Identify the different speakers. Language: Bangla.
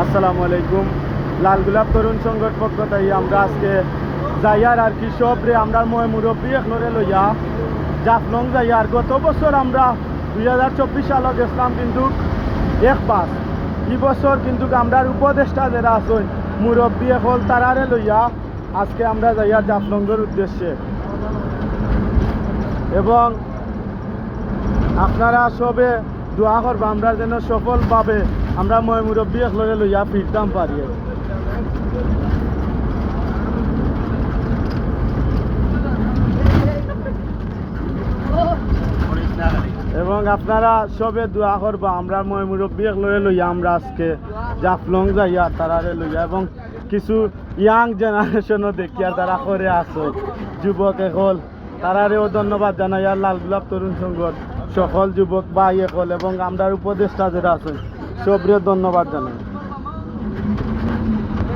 Speaker 1: আসসালামু আলাইকুম। লাল গোলাপ তরুণ সংঘর পক্ষ থেকে আমরা আজকে যাইয়ার আর কি সবরে আমরা মুরব্বী এখনরে লইয়া জাফলং যাইয়ার গত বছর আমরা 2024 সালে গেছিলাম কিন্তু একবার এই বছর কিন্তু আমরা উপদেষ্টা যারা আছেন মুরব্বী এখন তারারে লইয়া আজকে আমরা যাইয়ার জাফলংয়ের উদ্দেশ্যে এবং আপনারা সবে দোয়া করবো আমরা যেন সফলভাবে আমরা মুরব্বী একলরে লইয়া ফিরতাম পারি এবং আপনারা সবে দোয়া করবো আমরা মুরব্বী একলরে লইয়া আমরা আজকে জাফলং যাইয়া তারারে লইয়া এবং কিছু ইয়াং জেনারেশনও দেখিয়া তারা করে আসো যুবক একল তারারেও ধন্যবাদ জানাই আর লাল গোলাপ তরুণ সংঘর সকল যুবক ভাই একল এবং আমরা উপদেষ্টা যারা আছেন সবরে ধন্যবাদ জানাই।